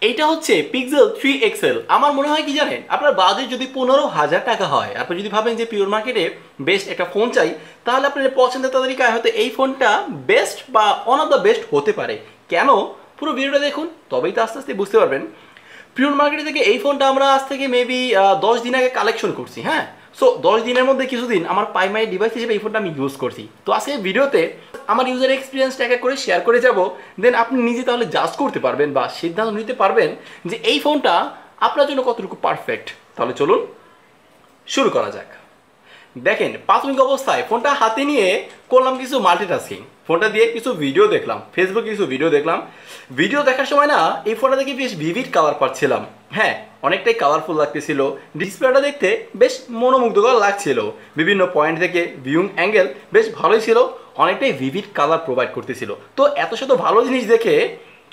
এইটা হচ্ছে pixel 3 Excel. আমার মনে হয় কি জানেন, আপনার বাজেট যদি 15,000 টাকা হয়, আপনি যদি ভাবেন যে পিওর মার্কেটে বেস্ট একটা ফোন চাই, তাহলে আপনার পছন্দের তালিকায় হয়তো এই ফোনটা বেস্ট বা ওয়ান অফ দ্য বেস্ট হতে পারে। কেন? পুরো ভিডিওটা দেখুন, তবেই তো আস্তে আস্তে বুঝতে পারবেন। পিওর মার্কেট থেকে এই ফোনটা আমরা আজ থেকে মেবি 10 দিন আগে কালেকশন করছি। হ্যাঁ, সো 10 দিনের মধ্যে কিছুদিন আমার প্রাইমারি ডিভাইস হিসেবে এই ফোনটা আমি ইউজ করছি। তো আজকে ভিডিওতে আমার ইউজার এক্সপিরিয়েন্সটা এক এক করে শেয়ার করে যাব, দেন আপনি নিজে তাহলে জাজ করতে পারবেন বা সিদ্ধান্ত নিতে পারবেন যে এই ফোনটা আপনার জন্য কতটুকু পারফেক্ট। তাহলে চলুন শুরু করা যাক। দেখেন, প্রাথমিক অবস্থায় ফোনটা হাতে নিয়ে করলাম কিছু মাল্টিটাস্কিং। ফোনটা দিয়ে কিছু ভিডিও দেখলাম, ফেসবুকে কিছু ভিডিও দেখলাম। ভিডিও দেখার সময় না এই ফোনটা দেখে বেশ ভিভিড কালার পাচ্ছিলাম। হ্যাঁ, অনেকটাই কালারফুল লাগতেছিল। ডিসপ্লেটা দেখতে বেশ মনোমুগ্ধকর লাগছিল। বিভিন্ন পয়েন্ট থেকে ভিউইং অ্যাঙ্গেল বেশ ভালোই ছিল, অনেকটাই ভিভিড কালার প্রোভাইড করতেছিল। তো এত শত ভালো জিনিস দেখে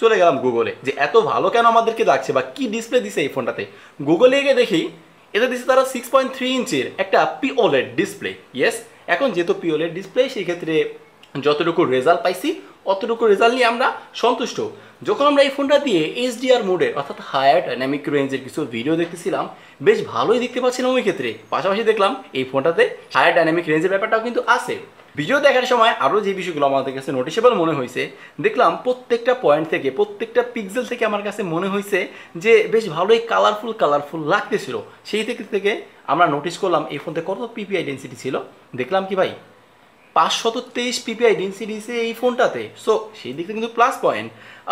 চলে গেলাম গুগলে, যে এত ভালো কেন আমাদেরকে লাগছে বা কি ডিসপ্লে দিছে এই ফোনটাতে। গুগলে গিয়ে দেখি এটা দিচ্ছে তারা 6.3 ইঞ্চির একটা পিওলেড ডিসপ্লে। ইয়েস, এখন যেহেতু পিওলেড ডিসপ্লে, সেই ক্ষেত্রে যতটুকু রেজাল্ট পাইছি অতটুকু রেজাল্ট নিয়ে আমরা সন্তুষ্ট। যখন আমরা এই ফোনটা দিয়ে এইচডিআর মোডের অর্থাৎ হায়ার ডাইনামিক রেঞ্জের কিছু ভিডিও দেখতেছিলাম, বেশ ভালোই দেখতে পাচ্ছিলাম ওই ক্ষেত্রে। পাশাপাশি দেখলাম এই ফোনটাতে হায়ার ডাইনামিক রেঞ্জের ব্যাপারটাও কিন্তু আছে। ভিডিও দেখার সময় আরও যে বিষয়গুলো আমাদের কাছে নোটিসেবল মনে হয়েছে, দেখলাম প্রত্যেকটা পয়েন্ট থেকে, প্রত্যেকটা পিক্সেল থেকে আমার কাছে মনে হয়েছে যে বেশ ভালোই কালারফুল লাগতেছিল। সেই থেকে আমরা নোটিস করলাম এই ফোনতে কত পিপিআই ডেন্সিটি ছিল। দেখলাম কি ভাই, 523 পিপিআই ডেন্সিটি এই ফোনটাতে। সো সেই দিক থেকে কিন্তু প্লাস পয়েন্ট।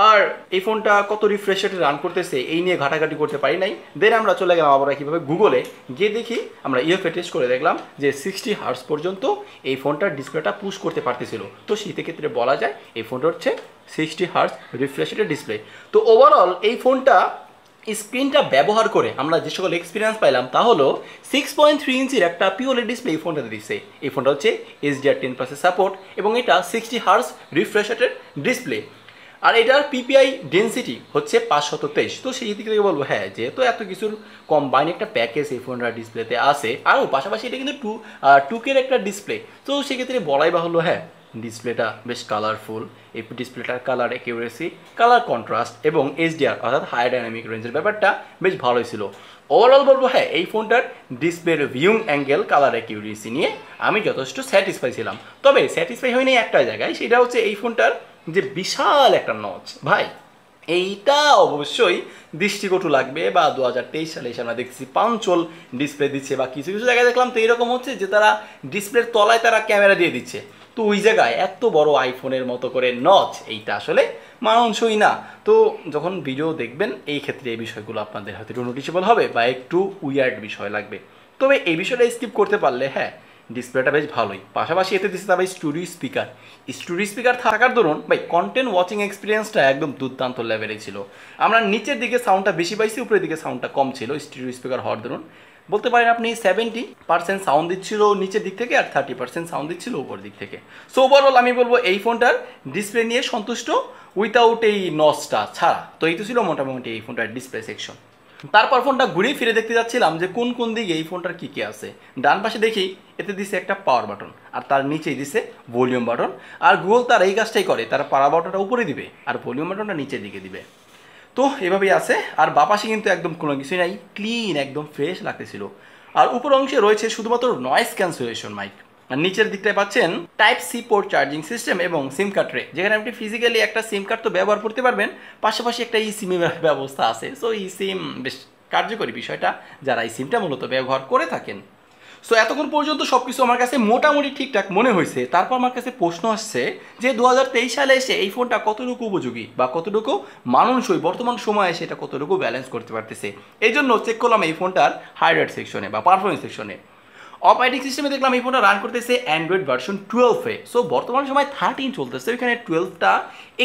আর এই ফোনটা কত রিফ্রেশ রেটে রান করতেছে এই নিয়ে ঘাটাঘাটি করতে পারি নাই। দেন আমরা চলে গেলাম আবার কীভাবে গুগলে গিয়ে দেখি, আমরা ইউএফএ টেস্ট করে দেখলাম যে 60 হার্টজ পর্যন্ত এই ফোনটার ডিসপ্লেটা পুশ করতে পারতেছিল। তো সেই ক্ষেত্রে বলা যায় এই ফোনটা হচ্ছে 60 হার্টজ রিফ্রেশ রেটের ডিসপ্লে। তো ওভারঅল এই ফোনটা স্ক্রিনটা ব্যবহার করে আমরা যে সকল এক্সপিরিয়েন্স পাইলাম তা হলো 6.3 ইঞ্চির একটা পিওলেড ডিসপ্লে এই ফোনটাতে দিচ্ছে। এই ফোনটা হচ্ছে HDR10+ সাপোর্ট এবং এটা 60 হার্টজ রিফ্রেশ রেটের ডিসপ্লে। আর এটার পিপিআই ডেন্সিটি হচ্ছে 523। তো সেই দিক থেকে বলবো হ্যাঁ, যেহেতু এত কিছুর কম্বাইন একটা প্যাকেজ এই ফোনটার ডিসপ্লেতে আছে, আরও পাশাপাশি এটা কিন্তু 2K একটা ডিসপ্লে। তো সেক্ষেত্রে বলাই বাহুল্য হ্যাঁ, ডিসপ্লেটা বেশ কালারফুল। এই ডিসপ্লেটার কালার অ্যাকিউরেসি, কালার কন্ট্রাস্ট এবং এইচডিআর অর্থাৎ হাই ডাইনামিক রেঞ্জের ব্যাপারটা বেশ ভালোই ছিল। ওভারঅল বলবো হ্যাঁ, এই ফোনটার ডিসপ্লের ভিউইং অ্যাঙ্গেল, কালার অ্যাকিউরেসি নিয়ে আমি যথেষ্ট স্যাটিসফাই ছিলাম। তবে স্যাটিসফাই হয়নি একটা জায়গায়, সেটা হচ্ছে এই ফোনটার যে বিশাল একটা নচ। ভাই, এইটা অবশ্যই দৃষ্টিকটু লাগবে। বা 2023 সালে এসে আমরা দেখছি পাঞ্চল ডিসপ্লে দিচ্ছে, বা কিছু কিছু জায়গায় দেখলাম তো এরকম হচ্ছে যে তারা ডিসপ্লের তলায় তারা ক্যামেরা দিয়ে দিচ্ছে। তো ওই জায়গায় এত বড় আইফোনের মতো করে নচ, এইটা আসলে মানানসই না। তো যখন ভিডিও দেখবেন এই ক্ষেত্রে এই বিষয়গুলো আপনাদের হয়তো একটু নোটিসেবল হবে বা একটু উইয়ার্ড বিষয় লাগবে। তবে এই বিষয়টা স্কিপ করতে পারলে হ্যাঁ, ডিসপ্লেটা বেশ ভালোই। পাশাপাশি এতে দিচ্ছে ভাই স্টুডিও স্পিকার থাকার দরুন ভাই কন্টেন্ট ওয়াচিং এক্সপিরিয়েন্সটা একদম দুর্দান্ত লেভেলে ছিল। আমরা নিচের দিকে সাউন্ডটা বেশি পাইছি, উপরের দিকে সাউন্ডটা কম ছিল স্টুডিও স্পিকার হওয়ার দরুন। বলতে পারেন আপনি 70% সাউন্ড দিচ্ছিল নিচের দিক থেকে আর 30% সাউন্ড দিচ্ছিল উপর দিক থেকে। সো ওভারঅল আমি বলবো এই ফোনটার ডিসপ্লে নিয়ে সন্তুষ্ট উইথাউট এই নচটা ছাড়া। তো এই তো ছিল মোটামুটি এই ফোনটার ডিসপ্লে সেকশন। তারপর ফোনটা ঘুরিয়ে ফিরে দেখতে যাচ্ছিলাম যে কোন কোন দিকে এই ফোনটার কী কী আছে। ডান পাশে দেখি এতে দিছে একটা পাওয়ার বাটন, আর তার নিচেই দিছে ভলিউম বাটন। আর গুগল তার এই কাজটাই করে, তারা পাওয়ার বাটনটা উপরে দিবে আর ভলিউম বাটনটা নিচের দিকে দিবে। তো এভাবেই আছে। আর বাপাশে কিন্তু একদম কোনো কিছুই নাই, ক্লিন একদম ফ্রেশ লাগতেছিল। আর উপর অংশে রয়েছে শুধুমাত্র নয়েজ ক্যান্সেলেশন মাইক। আর নিচের দিকটায় পাচ্ছেন type C port charging system এবং সিম কার্ড ট্রে, যেখানে আপনি ফিজিক্যালি একটা সিম কার্ড তো ব্যবহার করতে পারবেন, পাশাপাশি একটা ই সিমের ব্যবস্থা আছে। সো ই সিম বেশ কার্যকরী বিষয়টা যারা এই সিমটা মূলত ব্যবহার করে থাকেন। সো এতক্ষণ পর্যন্ত সব কিছু আমার কাছে মোটামুটি ঠিকঠাক মনে হয়েছে। তারপর আমার কাছে প্রশ্ন আসছে যে 2023 সালে এসে এই ফোনটা কতটুকু উপযোগী বা কতটুকু মানানসই, বর্তমান সময়ে এসে এটা কতটুকু ব্যালেন্স করতে পারতেছে। এই জন্য চেক করলাম এই ফোনটার হার্ডওয়্যার সেকশনে বা পারফরমেন্স সেকশনে। অপারেটিং সিস্টেমে দেখলাম এই ফোনটা রান করতেছে অ্যান্ড্রয়েড ভার্সন 12-এ। সো বর্তমান সময় 13 চলতেছে, ওইখানে 12টা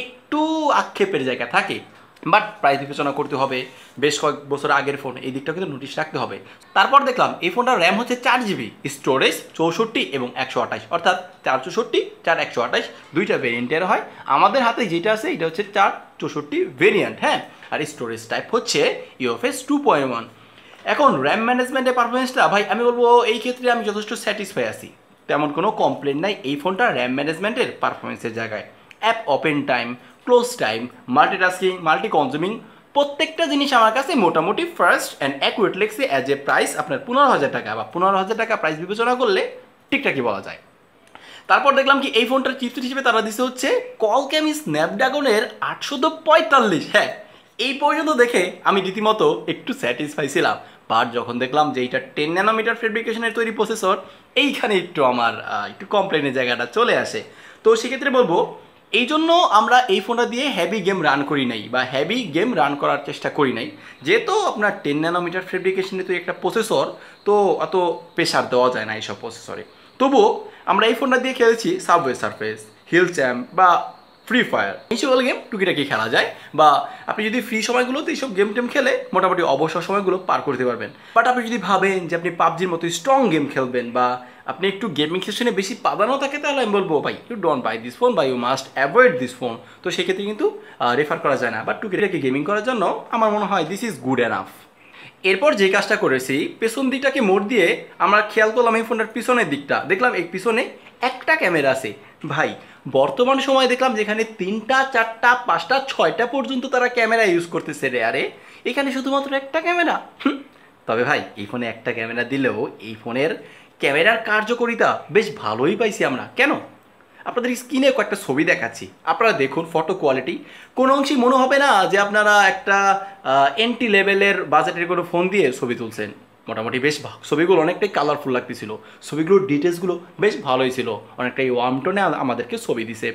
একটু আক্ষেপের জায়গা থাকে। বাট প্রাইস বিবেচনা করতে হবে, বেশ কয়েক বছর আগের ফোন, এই দিকটা কিন্তু নোটিশ রাখতে হবে। তারপর দেখলাম এই ফোনটার র্যাম হচ্ছে 4GB, স্টোরেজ 64 এবং 128, অর্থাৎ 464 4 128 দুইটা ভেরিয়েন্টের হয়। আমাদের হাতে যেটা আছে এটা হচ্ছে 464 ভেরিয়েন্ট। হ্যাঁ, আর স্টোরেজ টাইপ হচ্ছে UFS 2.1। এখন র্যাম ম্যানেজমেন্টের পারফরমেন্সটা ভাই আমি বলবো এই ক্ষেত্রে আমি যথেষ্ট স্যাটিসফাই আছি, তেমন কোনো কমপ্লেন নাই এই ফোনটা র্যাম ম্যানেজমেন্টের পারফরমেন্সের জায়গায়। App open time, close time, multitasking, multi consuming প্রত্যেকটা জিনিস আমার কাছে মোটামুটি ফার্স্ট অ্যান্ড অ্যাকুরেট লেগছে অ্যাজ এ প্রাইস আপনার 15,000 টাকা বা 15,000 টাকা প্রাইস বিবেচনা করলে ঠিকঠাকই বলা যায়। তারপর দেখলাম কি এই ফোনটার চিপসেট হিসেবে তারা দিছে হচ্ছে কলক্যামি স্ন্যাপড্রাগনের 845। হ্যাঁ, এই পর্যন্ত দেখে আমি রীতিমতো একটু স্যাটিসফাই ছিলাম, বাট যখন দেখলাম যে এইটা 10 ন্যানোমিটার ফেব্রিকেশনের তৈরি প্রসেসর, এইখানে একটু আমার একটু কমপ্লেনের জায়গাটা চলে আসে। তো সেক্ষেত্রে বলবো এই জন্য আমরা এই ফোনটা দিয়ে হেভি গেম রান করি নাই বা হেভি গেম রান করার চেষ্টা করি নাই, যেহেতু আপনার 10 ন্যানোমিটার ফেব্রিকেশনের তৈরি একটা প্রসেসর, তো অত প্রেশার দেওয়া যায় না এইসব প্রসেসরে। তবুও আমরা এই ফোনটা দিয়ে খেলেছি সাবওয়ে সারফেস, হিল চ্যাম্প বা ফ্রি ফায়ার, এই সকল গেম টুকিটাকি খেলা যায়, বা আপনি যদি ফ্রি সময়গুলোতে এইসব গেম টেম খেলে মোটামুটি অবসর সময়গুলো পার করতে পারবেন। বাট আপনি যদি ভাবেন যে আপনি পাবজির মতো স্ট্রং গেম খেলবেন বা আপনি একটু গেমিং সেশনে বেশি প্রাধান্য থাকে, তাহলে আমি বলবো ভাই you don't buy this phone বা you must avoid this phone. তো সেক্ষেত্রে কিন্তু রেফার করা যায় না, বাট টুকিটাকি গেমিং করার জন্য আমার মনে হয় দিস ইজ গুড এনাফ। এরপর যে কাজটা করেছি, পেছন দিকটাকে মোড় দিয়ে আমরা খেয়াল করলাম এই ফোনটার পিছনের দিকটা, দেখলাম এই পিছনে একটা ক্যামেরা আছে। ভাই বর্তমান সময় দেখলাম যেখানে 3টা 4টা 5টা 6টা পর্যন্ত তারা ক্যামেরা ইউজ করতেছে রে, আরে এখানে শুধুমাত্র একটা ক্যামেরা। তবে ভাই এই ফোনে একটা ক্যামেরা দিলেও এই ফোনের ক্যামেরার কার্যকারিতা বেশ ভালোই পাইছি আমরা। কেন? আপনাদের স্ক্রিনে কয়েকটা ছবি দেখাচ্ছি, আপনারা দেখুন ফটো কোয়ালিটি, কোনো অংশেই মনে হবে না যে আপনারা একটা এন্ট্রি লেভেলের বাজেটের কোনো ফোন দিয়ে ছবি তুলছেন। মোটামুটি বেশ ছবিগুলো অনেকটাই কালারফুল লাগতেছিল, ছবিগুলোর ডিটেলসগুলো বেশ ভালোই ছিল, অনেকটাই ওয়ার্ম টোনে আমাদেরকে ছবি দিছে।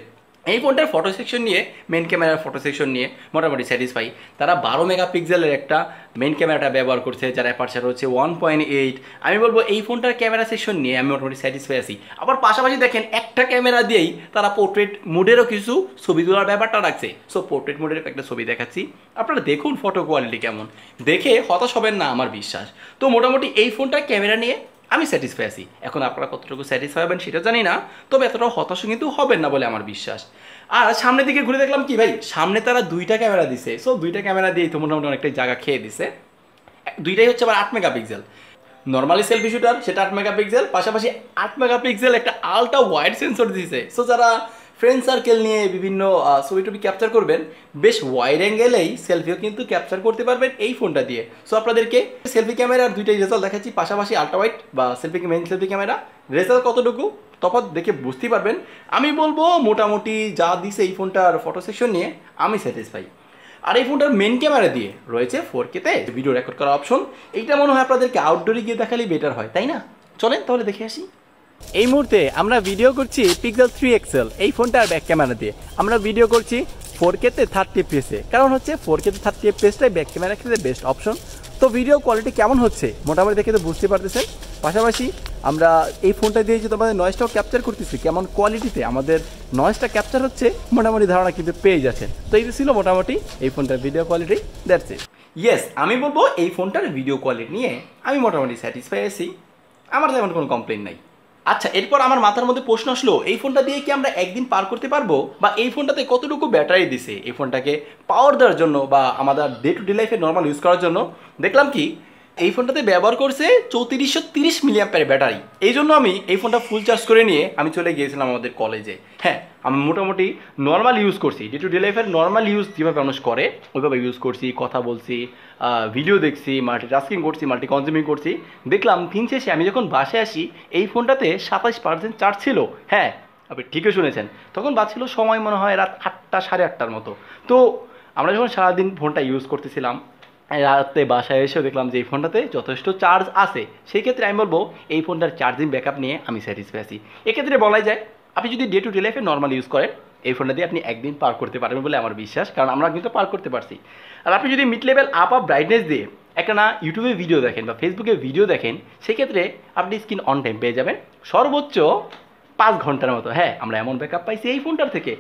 এই ফোনটার ফটো সেকশন নিয়ে, মেন ক্যামেরার ফটো সেকশন নিয়ে মোটামুটি স্যাটিসফাই। তারা 12 মেগাপিক্সেলের একটা মেন ক্যামেরাটা ব্যবহার করছে, যার অ্যাপারচার হচ্ছে 1.8। আমি বলবো এই ফোনটার ক্যামেরা সেকশন নিয়ে আমি মোটামুটি স্যাটিসফাই আছি। আবার পাশাপাশি দেখেন একটা ক্যামেরা দিয়েই তারা পোর্ট্রেট মোডেরও কিছু ছবি তোলার ব্যাপারটা রাখছে। সো পোর্ট্রেট মোডের একটা ছবি দেখাচ্ছি, আপনারা দেখুন ফটো কোয়ালিটি কেমন, দেখে হতাশ হবেন না আমার বিশ্বাস। তো মোটামুটি এই ফোনটার ক্যামেরা নিয়ে আমি স্যাটিসফাই আছি। এখন আপনারা কতটুকু স্যাটিসফাই হবেন সেটা জানি না, তবে এতটাও হতাশ কিন্তু হবেন না বলে আমার বিশ্বাস। আর সামনের দিকে ঘুরে দেখলাম কি ভাই, সামনে তারা 2টা ক্যামেরা দিছে। সো 2টা ক্যামেরা দিয়ে তো মোটামুটি অনেকটাই জায়গা খেয়ে দিছে। 2টাই হচ্ছে আবার 8 মেগাপিক্সেল, নর্মালি সেলফি শুটার সেটা 8 মেগাপিক্সেল, পাশাপাশি 8 মেগাপিক্সেল একটা আলট্রা ওয়াইড সেন্সর দিছে। সো যারা ফ্রেন্ড সার্কেল নিয়ে বিভিন্ন ছবি টবি ক্যাপচার করবেন, বেশ ওয়াইড অ্যাঙ্গেলেই সেলফিও কিন্তু ক্যাপচার করতে পারবেন এই ফোনটা দিয়ে। সো আপনাদেরকে সেলফি ক্যামেরার 2টাই রেজাল্ট দেখাচ্ছি, পাশাপাশি আলট্রা ওয়াইড বা মেইন সেলফি ক্যামেরা রেজাল্ট কতটুকু তফাৎ দেখে বুঝতেই পারবেন। আমি বলবো মোটামুটি যা দিছে এই ফোনটার ফটো সেকশন নিয়ে আমি স্যাটিসফাই। আর এই ফোনটার মেন ক্যামেরা দিয়ে রয়েছে 4K-তে ভিডিও রেকর্ড করার অপশন। এইটা মনে হয় আপনাদেরকে আউটডোরে গিয়ে দেখালেই বেটার হয়, তাই না? চলেন তাহলে দেখে আসি। এই মুহূর্তে আমরা ভিডিও করছি পিক্সেল 3 XL এই ফোনটার ব্যাক ক্যামেরা দিয়ে। আমরা ভিডিও করছি 4K-তে 30 fps-এ, কারণ হচ্ছে 4K-তে 30 fps-টাই ব্যাক ক্যামেরার ক্ষেত্রে বেস্ট অপশন। তো ভিডিও কোয়ালিটি কেমন হচ্ছে মোটামুটি দেখে তো বুঝতে পারতেছেন। পাশাপাশি আমরা এই ফোনটা দিয়ে যে তোমাদের নয়েজটাও ক্যাপচার করতেছি, কেমন কোয়ালিটিতে আমাদের নয়েজটা ক্যাপচার হচ্ছে মোটামুটি ধারণা কিন্তু পেয়ে যাচ্ছেন। তো এই ছিল মোটামুটি এই ফোনটার video quality, that's it. Yes, আমি বলবো এই ফোনটার ভিডিও কোয়ালিটি নিয়ে আমি মোটামুটি স্যাটিসফাই আছি, আমার তেমন কোনো কমপ্লেন নাই। আচ্ছা, এরপর আমার মাথার মধ্যে প্রশ্ন আসলো, এই ফোনটা দিয়ে কি আমরা একদিন পার করতে পারবো, বা এই ফোনটাতে কতটুকু ব্যাটারি দিছে এই ফোনটাকে পাওয়ার দেওয়ার জন্য বা আমাদের ডে টু ডে লাইফে নর্মাল ইউজ করার জন্য। দেখলাম কি এই ফোনটাতে ব্যবহার করছে 3430 মিলিঅ্যাম্পিয়ার ব্যাটারি। এই জন্য আমি এই ফোনটা ফুল চার্জ করে নিয়ে আমি চলে গিয়েছিলাম আমাদের কলেজে। হ্যাঁ, আমি মোটামুটি নর্মাল ইউজ করছি, ডে টু ডে লাইফের নর্মাল ইউজ যেভাবে মানুষ করে ওইভাবে ইউজ করছি, কথা বলছি, ভিডিও দেখছি, মাল্টি টাস্কিং করছি, মাল্টি কনজিউমিং করছি। দেখলাম দিন শেষে আমি যখন বাসায় আসি এই ফোনটাতে 27% চার্জ ছিল। হ্যাঁ, আপনি ঠিকই শুনেছেন, তখন বাজছিল সময় মনে হয় রাত 8টা 8:30টার মতো। তো আমরা যখন সারাদিন ফোনটা ইউজ করতেছিলাম, রাতে বাসায় এসেও দেখলাম যে এই ফোনটাতে যথেষ্ট চার্জ আছে। সেই ক্ষেত্রে আমি বলবো এই ফোনটার চার্জিং ব্যাকআপ নিয়ে আমি স্যাটিসফাই আছি। এক্ষেত্রে বলাই যায় আপনি যদি ডে টু ডে লাইফে নর্মাল ইউজ করেন এই ফোনটা দিয়ে আপনি একদিন পার করতে পারবেন বলে আমার বিশ্বাস, কারণ আমরা কিন্তু পার করতে পারছি। আর আপনি যদি মিড লেভেল আপ ব্রাইটনেস দিয়ে একটা না ইউটিউবে ভিডিও দেখেন বা ফেসবুকে ভিডিও দেখেন, সেক্ষেত্রে আপনি স্ক্রিন অন টাইম পেয়ে যাবেন সর্বোচ্চ 5 ঘন্টার মতো। হ্যাঁ, আমরা এমন ব্যাকআপ পাইছি এই ফোনটার থেকে।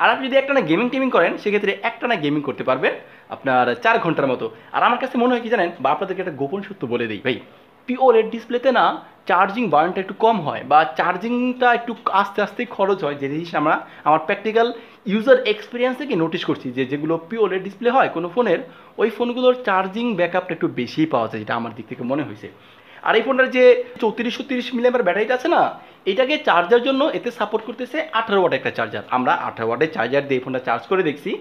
আর আপনি যদি একটা না গেমিং টেমিং করেন, সেক্ষেত্রে একটা না গেমিং করতে পারবেন আপনার 4 ঘন্টার মতো। আর আমার কাছে মনে হয় কি জানেন, বা আপনাদেরকে একটা গোপন সত্য বলে দিই ভাই, পিওলেড ডিসপ্লেতে না চার্জিং বার্নটা একটু কম হয় বা চার্জিংটা একটু আস্তে আস্তে খরচ হয়, যে জিনিস আমার প্র্যাকটিক্যাল ইউজার এক্সপিরিয়েন্স থেকে নোটিশ করছি যে যেগুলো পিওলেড ডিসপ্লে হয় কোনো ফোনের, ওই ফোনগুলোর চার্জিং ব্যাকআপটা একটু বেশিই পাওয়া যায়, যেটা আমার দিক থেকে মনে হয়েছে। আর এই ফোনটার যে 3430 মিলিঅ্যাম্পিয়ার ব্যাটারিটা আছে না, এটাকে চার্জার জন্য এতে সাপোর্ট করতেছে 18 ওয়াট একটা চার্জার। আমরা 18 ওয়াটের চার্জার দিয়ে এই ফোনটা চার্জ করে দেখছি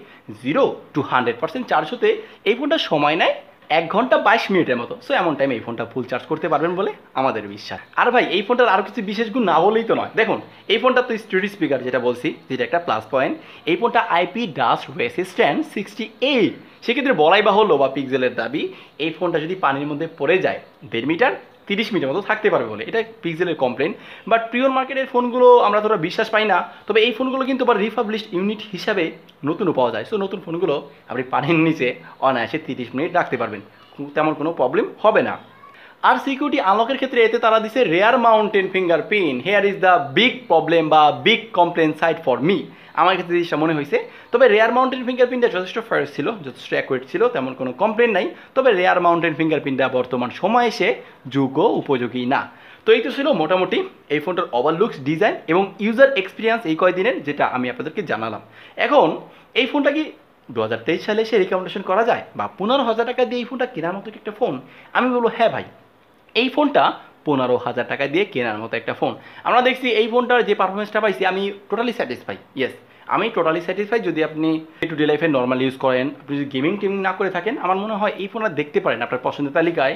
0 to 100% চার্জ হতে এই ফোনটা সময় নেয় 1 ঘন্টা 22 মিনিটের মতো। সো এমন টাইমে এই ফোনটা ফুল চার্জ করতে পারবেন বলে আমাদের বিশ্বাস। আর ভাই এই ফোনটার আরও কিছু বিশেষ গুণ না বলেই তো নয়। দেখুন এই ফোনটা তো স্টুডিও স্পিকার যেটা বলছি, যেটা একটা প্লাস পয়েন্ট। এই ফোনটা আইপি ডাস্ট রেসিস্ট্যান্ট 68। সেক্ষেত্রে বলাই বাহুল্য বা পিক্সেলের দাবি এই ফোনটা যদি পানির মধ্যে পড়ে যায় 1.5 মিটার 30 মিনিটের মতো থাকতে পারবে বলে, এটা পিক্সেলের কমপ্লেন। বাট প্রিয়র মার্কেটের ফোনগুলো আমরা তোরা বিশ্বাস পাই না, তবে এই ফোনগুলো কিন্তু আবার রিফাবলিশড ইউনিট হিসাবে নতুনও পাওয়া যায়। সো নতুন ফোনগুলো আপনি পানির নিচে অনায়াসে 30 মিনিট রাখতে পারবেন, তেমন কোনো প্রবলেম হবে না। আর সিকিউরিটি আনলকের ক্ষেত্রে এতে তারা দিছে rear mounted fingerprint. Here is the big problem বা big complain side for me, আমার ক্ষেত্রে জিনিসটা মনে হয়েছে। তবে রেয়ার মাউন্টেন ফিঙ্গারপ্রিন্টটা যথেষ্ট ফায়ার ছিল, যথেষ্ট অ্যাকুরেট ছিল, তেমন কোনো কমপ্লেন নাই। তবে রেয়ার মাউন্টেন ফিঙ্গারপ্রিন্টটা বর্তমান সময়ে এসে যোগ্য উপযোগী না। তো এই তো ছিল মোটামুটি এই ফোনটার ওভারলুকস, ডিজাইন এবং ইউজার এক্সপিরিয়েন্স এই কয়দিনের, যেটা আমি আপনাদেরকে জানালাম। এখন এই ফোনটা কি 2023 সালে এসে রিকমেন্ডেশন করা যায় বা 15,000 টাকা দিয়ে এই ফোনটা কেনার মতো একটা ফোন? আমি বলবো হ্যাঁ ভাই, এই ফোনটা 15,000 টাকা দিয়ে কেনার মতো একটা ফোন। আমরা দেখছি এই ফোনটার যে পারফরমেন্সটা পাইছি, আমি টোটালি স্যাটিসফাই। ইয়েস, আমি টোটালি স্যাটিসফাই। যদি আপনি ডে টু ডে লাইফে নর্মাল ইউজ করেন, আপনি যদি গেমিং টেমিং না করে থাকেন, আমার মনে হয় এই ফোনটা দেখতে পারেন, আপনার পছন্দের তালিকায়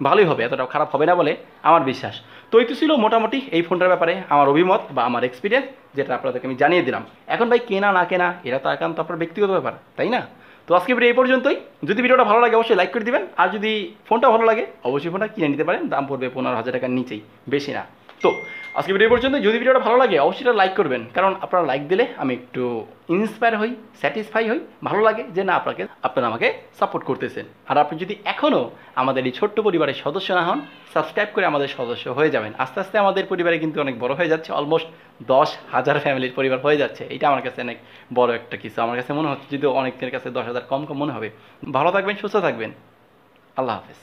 ভালোই হবে, এতটাও খারাপ হবে না বলে আমার বিশ্বাস। তো এই তো ছিল মোটামুটি এই ফোনটার ব্যাপারে আমার অভিমত বা আমার এক্সপিরিয়েন্স, যেটা আপনাদেরকে আমি জানিয়ে দিলাম। এখন ভাই কেনা না কেনা এটা তো একান্ত আপনার ব্যক্তিগত ব্যাপার, তাই না? তো আজকে ভিডিও এই পর্যন্তই। যদি ভিডিওটা ভালো লাগে অবশ্যই লাইক করে দিবেন, আর যদি ফোনটা ভালো লাগে অবশ্যই ফোনটা কিনে নিতে পারেন, দাম পড়বে 15,000 টাকার নিচেই, বেশি না। তো আজকে ভিডিও এই পর্যন্ত। যদি ভিডিওটা ভালো লাগে অবশ্যই এটা লাইক করবেন, কারণ আপনারা লাইক দিলে আমি একটু ইন্সপায়ার হই, স্যাটিসফাই হই, ভালো লাগে যে না আপনারা আমাকে সাপোর্ট করতেছেন। আর আপনি যদি এখনও আমাদের এই ছোট্ট পরিবারের সদস্য না হন, সাবস্ক্রাইব করে আমাদের সদস্য হয়ে যাবেন। আস্তে আস্তে আমাদের পরিবারে কিন্তু অনেক বড় হয়ে যাচ্ছে, অলমোস্ট 10,000 ফ্যামিলির পরিবার হয়ে যাচ্ছে। এটা আমার কাছে অনেক বড় একটা কিছু আমার কাছে মনে হচ্ছে, যদিও অনেকের কাছে 10,000 কম কম মনে হবে। ভালো থাকবেন, সুস্থ থাকবেন, আল্লাহ হাফেজ।